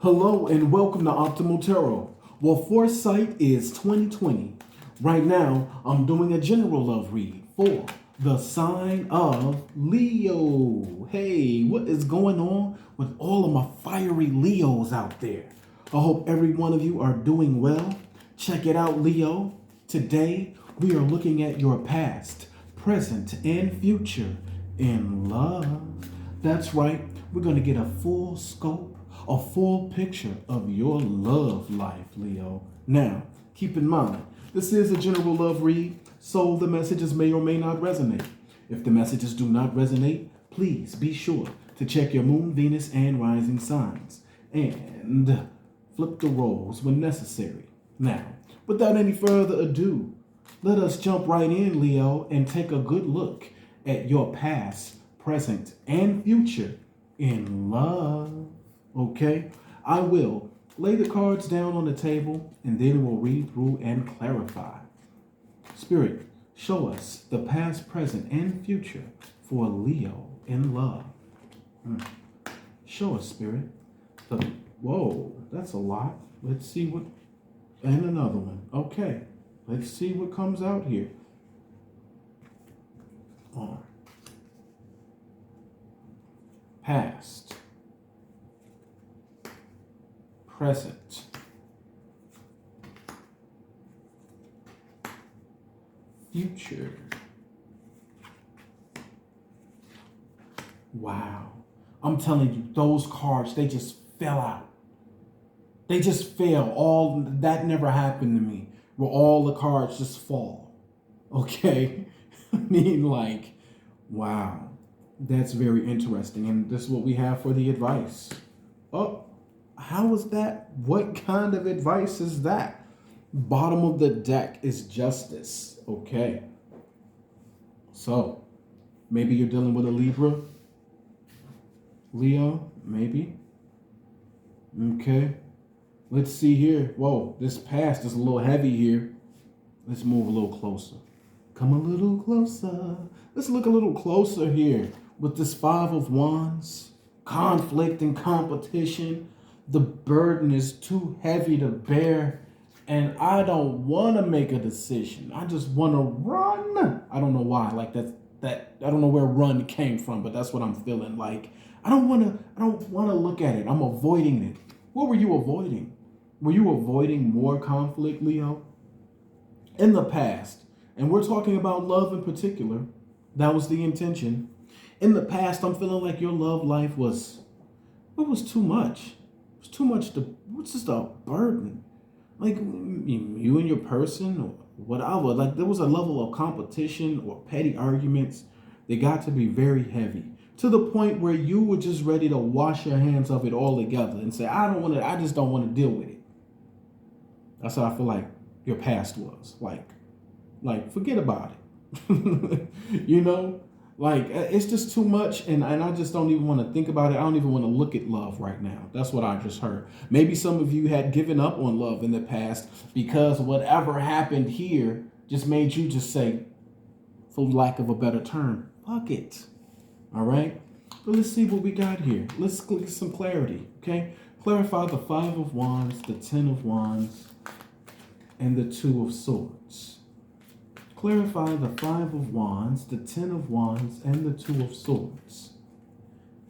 Hello and welcome to Optimal Tarot. Well, foresight is 2020. Right now, I'm doing a general love read for the sign of Leo. Hey, what is going on with all of my fiery Leos out there? I hope every one of you are doing well. Check it out, Leo. Today, we are looking at your past, present, and future in love. That's right, we're going to get a full scope, a full picture of your love life, Leo. Now, keep in mind, this is a general love read, so the messages may or may not resonate. If the messages do not resonate, please be sure to check your moon, Venus, and rising signs, and flip the roles when necessary. Now, without any further ado, let us jump right in, Leo, and take a good look at your past, present, and future in love. Okay? I will lay the cards down on the table and then we'll read through and clarify. Spirit, show us the past, present, and future for Leo in love. Show us, Spirit. Whoa, that's a lot. Let's see what. And another one. Okay. Let's see what comes out here. Past, present, future. Wow. I'm telling you, those cards, they just fell out. They just fell. All that never happened to me, where all the cards just fall. Okay? I mean, like, wow. That's very interesting. And this is what we have for the advice. Oh, how is that? What kind of advice is that? Bottom of the deck is justice. Okay. So, maybe you're dealing with a Libra. Leo, maybe. Okay. Let's see here. Whoa, this past is a little heavy here. Let's move a little closer. Come a little closer. Let's look a little closer here with this Five of Wands. Conflict and competition. The burden is too heavy to bear. And I don't want to make a decision. I just want to run. I don't know why. Like that I don't know where run came from, but that's what I'm feeling. Like I don't want to look at it. I'm avoiding it. What were you avoiding? Were you avoiding more conflict, Leo? In the past, and we're talking about love in particular, that was the intention. In the past, I'm feeling like your love life was too much. It was too much it's just a burden. Like you and your person or whatever, like there was a level of competition or petty arguments. They got to be very heavy to the point where you were just ready to wash your hands of it all together and say, I just don't want to deal with it. That's how I feel like your past was. Like forget about it. You know? Like, it's just too much, and I just don't even want to think about it. I don't even want to look at love right now. That's what I just heard. Maybe some of you had given up on love in the past because whatever happened here just made you just say, for lack of a better term, fuck it. All right? But let's see what we got here. Let's get some clarity, okay? Clarify the Five of Wands, the Ten of Wands, and the Two of Swords. Clarify the Five of Wands, the Ten of Wands, and the Two of Swords.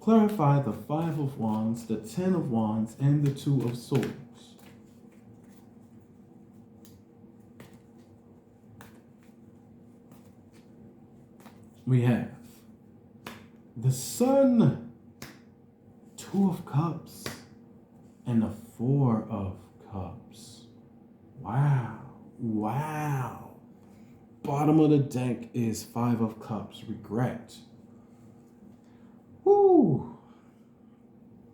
Clarify the Five of Wands, the Ten of Wands, and the Two of Swords. We have the Sun, Two of Cups, and the Four of Cups. Wow. Wow. Bottom of the deck is Five of Cups, regret. Woo.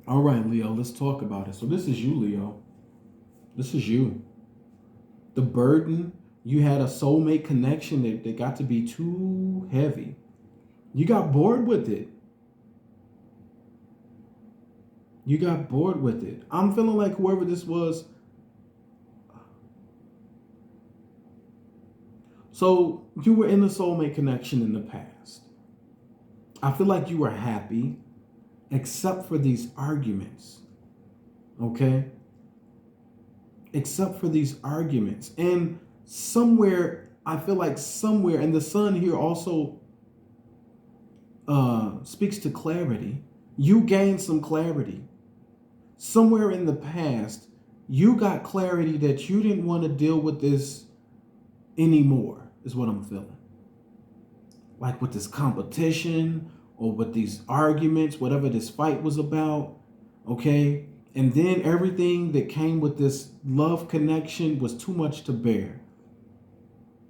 All right, Leo, let's talk about it. So this is you, Leo. This is you. The burden, you had a soulmate connection that got to be too heavy. You got bored with it. You got bored with it. I'm feeling like whoever this was. So you were in a soulmate connection in the past. I feel like you were happy, except for these arguments. Okay? Except for these arguments. And somewhere, I feel like somewhere, and the sun here also speaks to clarity. You gained some clarity. Somewhere in the past, you got clarity that you didn't want to deal with this anymore, is what I'm feeling. Like with this competition or with these arguments, whatever this fight was about, okay? And then everything that came with this love connection was too much to bear.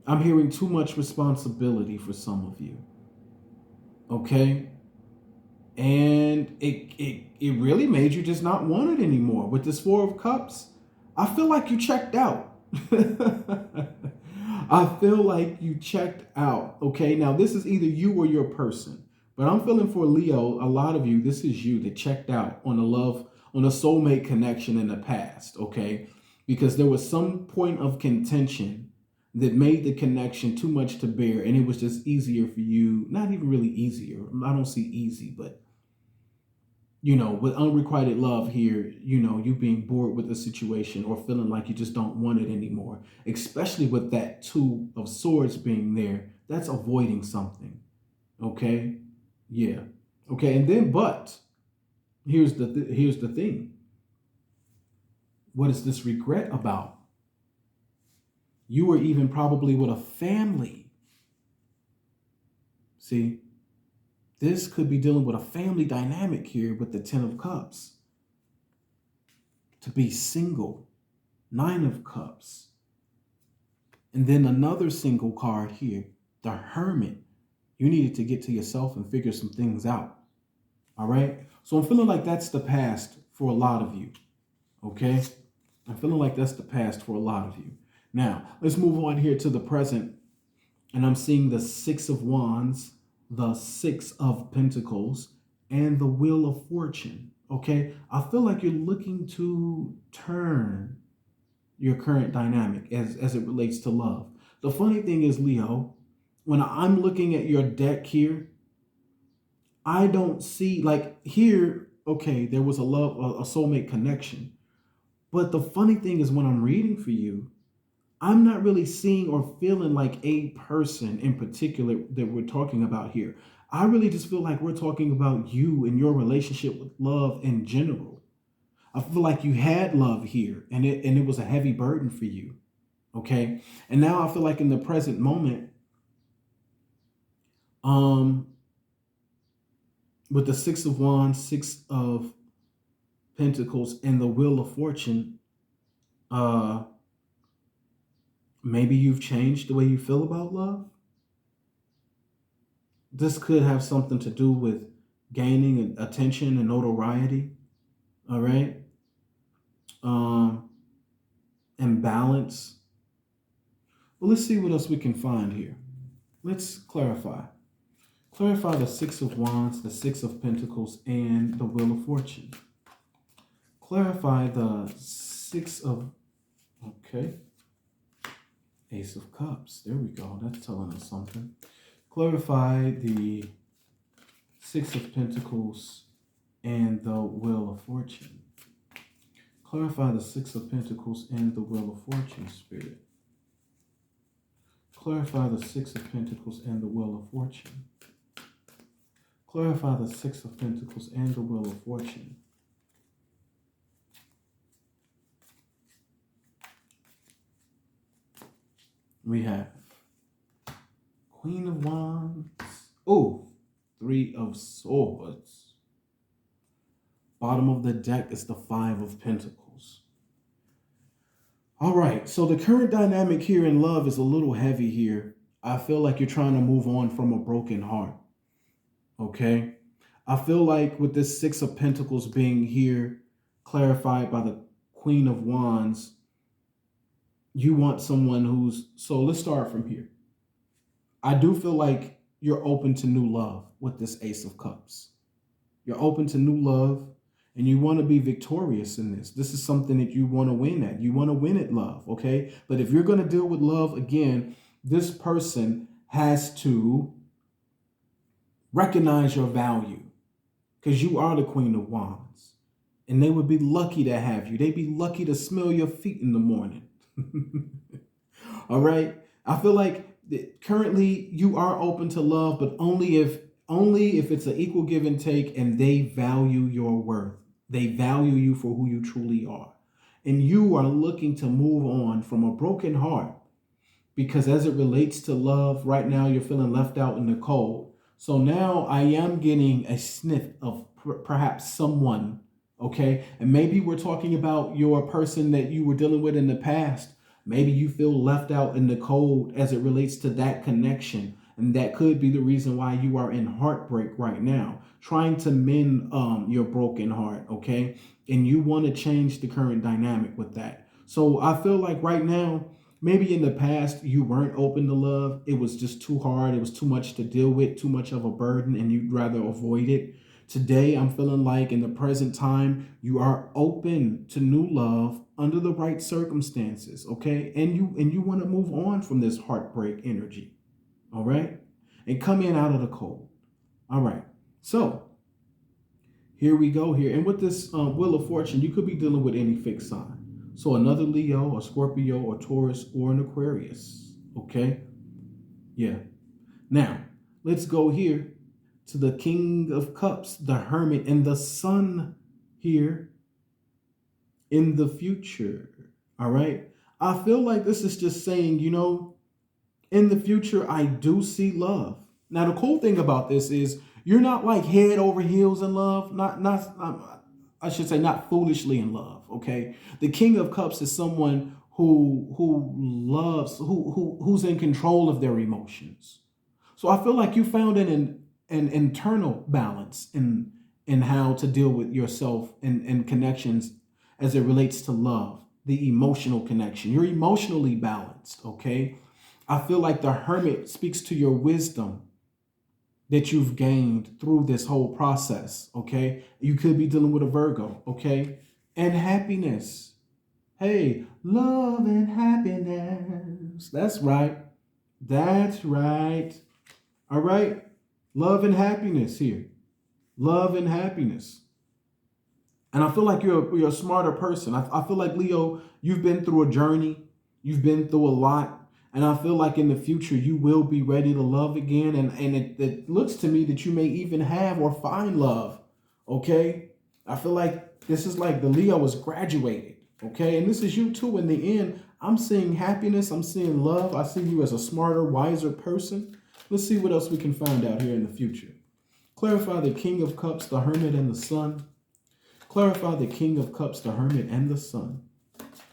I'm hearing too much responsibility for some of you, okay? And it really made you just not want it anymore. With this Four of Cups, I feel like you checked out. I feel like you checked out. Okay, now this is either you or your person, but I'm feeling for Leo, a lot of you, this is you that checked out on a love, on a soulmate connection in the past. Okay, because there was some point of contention that made the connection too much to bear, and it was just easier for you. Not even really easier. I don't see easy, but with unrequited love here, you being bored with the situation or feeling like you just don't want it anymore, especially with that Two of Swords being there, that's avoiding something. Okay? Yeah. Okay, and then, but here's the thing. What is this regret about? You were even probably with a family. See? This could be dealing with a family dynamic here with the Ten of Cups. To be single. Nine of Cups. And then another single card here, the Hermit. You needed to get to yourself and figure some things out. All right? So I'm feeling like that's the past for a lot of you. Okay? I'm feeling like that's the past for a lot of you. Now, let's move on here to the present. And I'm seeing the Six of Wands, the Six of Pentacles, and the Wheel of Fortune. Okay? I feel like you're looking to turn your current dynamic as it relates to love. The funny thing is, Leo, when I'm looking at your deck here, I don't see, like here, okay, there was a soulmate connection. But the funny thing is when I'm reading for you, I'm not really seeing or feeling like a person in particular that we're talking about here. I really just feel like we're talking about you and your relationship with love in general. I feel like you had love here and it was a heavy burden for you. Okay. And now I feel like in the present moment, with the Six of Wands, Six of Pentacles, and the Wheel of Fortune, maybe you've changed the way you feel about love. This could have something to do with gaining attention and notoriety. All right. And balance. Well, let's see what else we can find here. Let's clarify. Clarify the Six of Wands, the Six of Pentacles, and the Wheel of Fortune. Clarify the Six of, okay, Ace of Cups. There we go. That's telling us something. Clarify the Six of Pentacles and the Wheel of Fortune. Clarify the Six of Pentacles and the Wheel of Fortune, Spirit. Clarify the Six of Pentacles and the Wheel of Fortune. Clarify the Six of Pentacles and the Wheel of Fortune. We have Queen of Wands. Oh, Three of Swords. Bottom of the deck is the Five of Pentacles. All right, so the current dynamic here in love is a little heavy here. I feel like you're trying to move on from a broken heart. Okay? I feel like with this Six of Pentacles being here, clarified by the Queen of Wands, you want someone who's, so let's start from here. I do feel like you're open to new love with this Ace of Cups. You're open to new love and you want to be victorious in this. This is something that you want to win at. You want to win at love, okay? But if you're going to deal with love again, this person has to recognize your value because you are the Queen of Wands. And they would be lucky to have you. They'd be lucky to smell your feet in the morning. All right. I feel like currently you are open to love, but only if it's an equal give and take and they value your worth. They value you for who you truly are. And you are looking to move on from a broken heart because as it relates to love, right now you're feeling left out in the cold. So now I am getting a sniff of perhaps someone, okay? And maybe we're talking about your person that you were dealing with in the past. Maybe you feel left out in the cold as it relates to that connection. And that could be the reason why you are in heartbreak right now, trying to mend your broken heart, okay? And you want to change the current dynamic with that. So I feel like right now, maybe in the past you weren't open to love. It was just too hard. It was too much to deal with, too much of a burden, and you'd rather avoid it. Today, I'm feeling like in the present time, you are open to new love under the right circumstances, okay? And you want to move on from this heartbreak energy, all right? And come in out of the cold. All right. So here we go here. And with this Wheel of Fortune, you could be dealing with any fixed sign. So another Leo, a Scorpio, a Taurus, or an Aquarius. Okay? Yeah. Now, let's go here to the King of Cups, the Hermit, and the Sun here in the future. All right? I feel like this is just saying, in the future, I do see love. Now, the cool thing about this is you're not like head over heels in love. I should say not foolishly in love. Okay. The King of Cups is someone who loves, who's in control of their emotions. So I feel like you found an internal balance in how to deal with yourself and connections as it relates to love, the emotional connection. You're emotionally balanced. Okay. I feel like the Hermit speaks to your wisdom that you've gained through this whole process, okay? You could be dealing with a Virgo, okay? And happiness. Hey, love and happiness. That's right. That's right. All right? Love and happiness here. Love and happiness. And I feel like you're a smarter person. I feel like, Leo, you've been through a journey. You've been through a lot. And I feel like in the future, you will be ready to love again. And it looks to me that you may even have or find love. Okay? I feel like this is like the Leo is graduated. Okay? And this is you too. In the end, I'm seeing happiness. I'm seeing love. I see you as a smarter, wiser person. Let's see what else we can find out here in the future. Clarify the King of Cups, the Hermit, and the Sun. Clarify the King of Cups, the Hermit, and the Sun.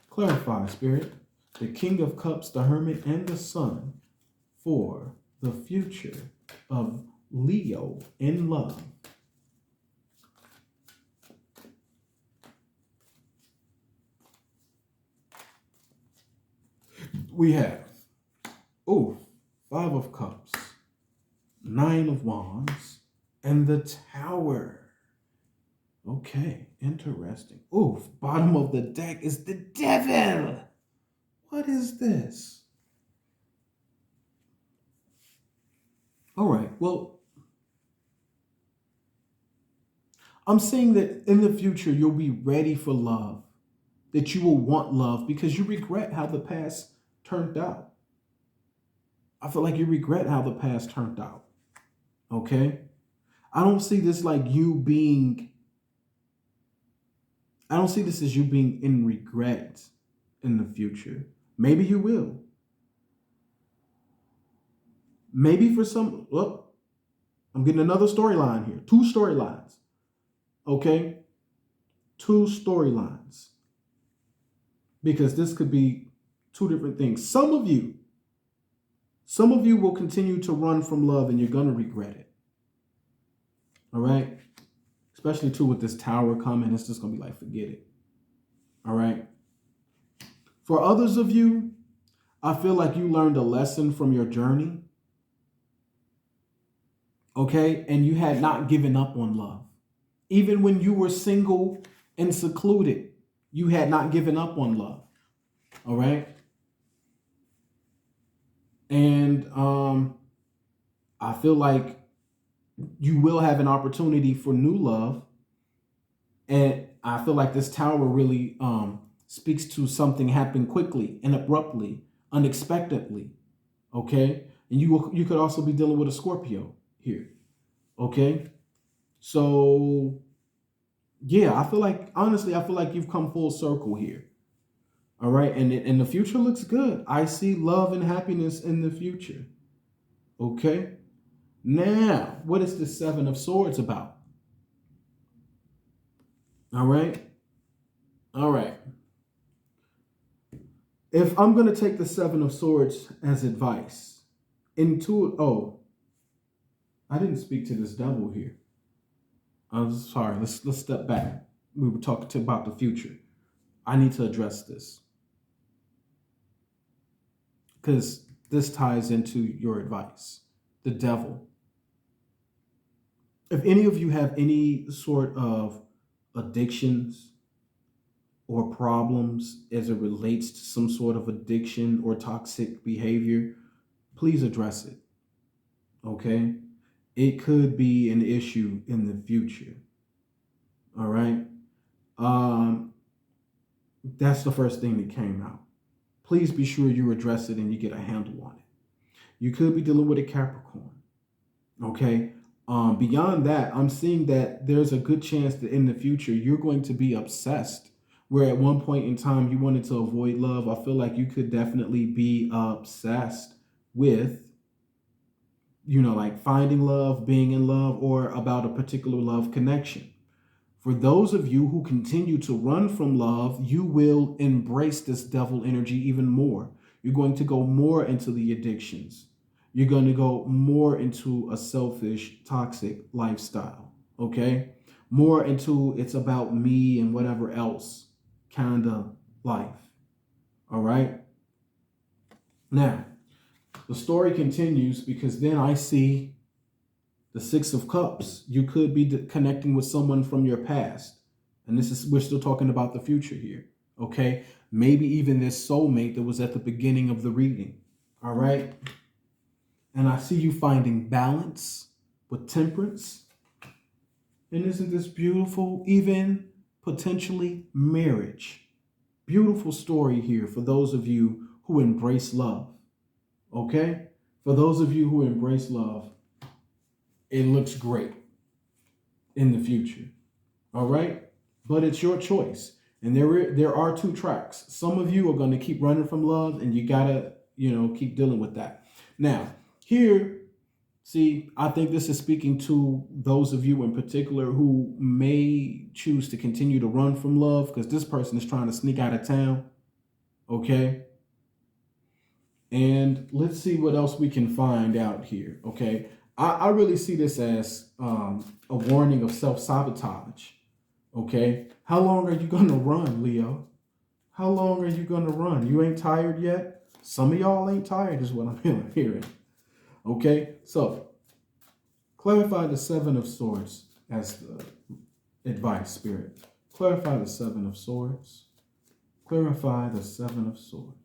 Clarify, Spirit, the King of Cups, the Hermit, and the Sun for the future of Leo in love. We have, Five of Cups, Nine of Wands, and the Tower. Okay, interesting. Bottom of the deck is the Devil. What is this? All right, well, I'm saying that in the future, you'll be ready for love, that you will want love because you regret how the past turned out. I feel like you regret how the past turned out, okay? I don't see this as you being in regret in the future. Maybe you will. Maybe for some, I'm getting another storyline here. Two storylines. Okay? Two storylines. Because this could be two different things. Some of you will continue to run from love and you're going to regret it. All right? Especially too with this Tower coming, it's just going to be like, forget it. All right? For others of you, I feel like you learned a lesson from your journey. Okay? And you had not given up on love. Even when you were single and secluded, you had not given up on love. All right? And I feel like you will have an opportunity for new love. And I feel like this tower really speaks to something happening quickly and abruptly, unexpectedly. Okay, and you could also be dealing with a Scorpio here. Okay, so yeah, I feel like honestly, I feel like you've come full circle here. All right, and the future looks good. I see love and happiness in the future. Okay, now what is the Seven of Swords about? All right, all right. If I'm gonna take the Seven of Swords as advice, oh, I didn't speak to this devil here. I'm sorry. Let's step back. We were talking about the future. I need to address this because this ties into your advice. The devil. If any of you have any sort of addictions or problems as it relates to some sort of addiction or toxic behavior, please address it. Okay? It could be an issue in the future. All right? Um, that's the first thing that came out. Please be sure you address it and you get a handle on it. You could be dealing with a Capricorn. Okay. Beyond that, I'm seeing that there's a good chance that in the future you're going to be obsessed. Where at one point in time you wanted to avoid love, I feel like you could definitely be obsessed with, like finding love, being in love, or about a particular love connection. For those of you who continue to run from love, you will embrace this devil energy even more. You're going to go more into the addictions. You're going to go more into a selfish, toxic lifestyle. Okay? More into it's about me and whatever else kind of life. All right? Now, the story continues because then I see the Six of Cups. You could be connecting with someone from your past. And we're still talking about the future here. Okay. Maybe even this soulmate that was at the beginning of the reading. All right. And I see you finding balance with temperance. And isn't this beautiful? Even potentially marriage. Beautiful story here for those of you who embrace love. Okay. For those of you who embrace love, it looks great in the future. All right? But it's your choice. And there are two tracks. Some of you are going to keep running from love and you got to, keep dealing with that. Now, here, see, I think this is speaking to those of you in particular who may choose to continue to run from love because this person is trying to sneak out of town. Okay? And let's see what else we can find out here. Okay? I really see this as a warning of self-sabotage. Okay? How long are you going to run, Leo? How long are you going to run? You ain't tired yet? Some of y'all ain't tired is what I'm hearing. Okay? So, clarify the Seven of Swords as the advice, Spirit. Clarify the Seven of Swords. Clarify the Seven of Swords.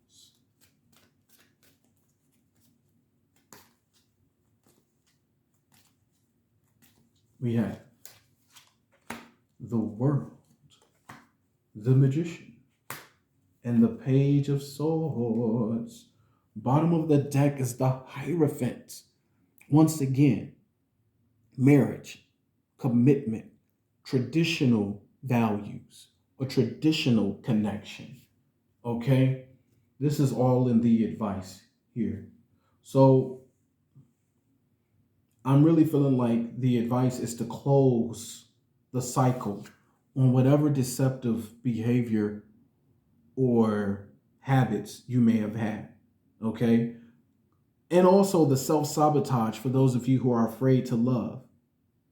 We have the World, the Magician, and the Page of Swords. Bottom of the deck is the Hierophant. Once again, marriage, commitment, traditional values, a traditional connection. Okay? This is all in the advice here. So I'm really feeling like the advice is to close the cycle on whatever deceptive behavior or habits you may have had. Okay? And also the self-sabotage for those of you who are afraid to love.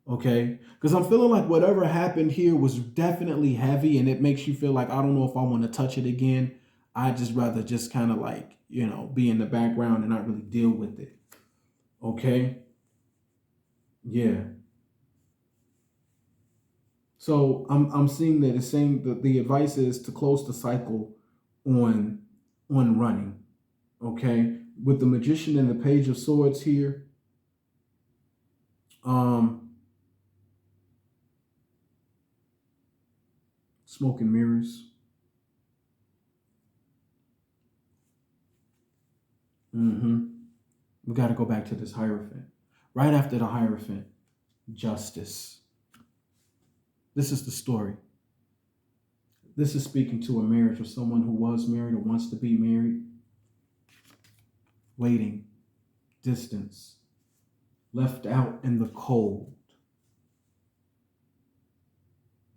Okay? Because I'm feeling like whatever happened here was definitely heavy and it makes you feel like, I don't know if I want to touch it again. I'd just rather just kind of like, be in the background and not really deal with it. Okay? Yeah. So I'm seeing that it's saying that the advice is to close the cycle on running. Okay? With the Magician and the Page of Swords here, Smoke and mirrors. We got to go back to this Hierophant. Right after the Hierophant, justice. This is the story. This is speaking to a marriage or someone who was married or wants to be married. Waiting, distance, left out in the cold.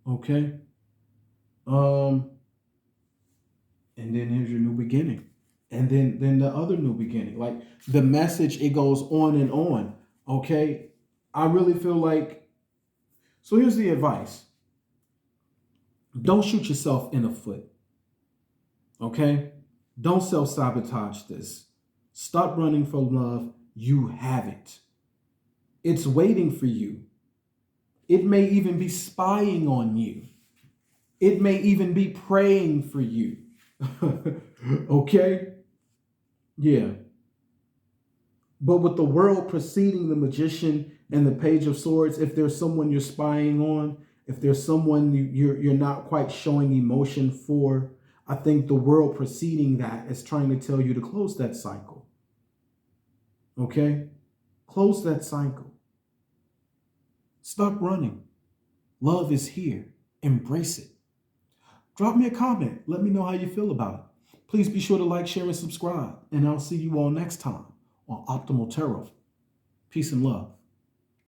Okay? And then here's your new beginning. And then the other new beginning. Like the message, it goes on and on. Okay? I really feel like, so here's the advice. Don't shoot yourself in the foot. Okay? Don't self-sabotage this. Stop running for love. You have it. It's waiting for you. It may even be spying on you. It may even be praying for you. Okay? Yeah. But with the world preceding the Magician and the Page of Swords, if there's someone you're spying on, if there's someone you're not quite showing emotion for, I think the world preceding that is trying to tell you to close that cycle. Okay? Close that cycle. Stop running. Love is here. Embrace it. Drop me a comment. Let me know how you feel about it. Please be sure to like, share, and subscribe. And I'll see you all next time on Optimal Tarot. Peace and love.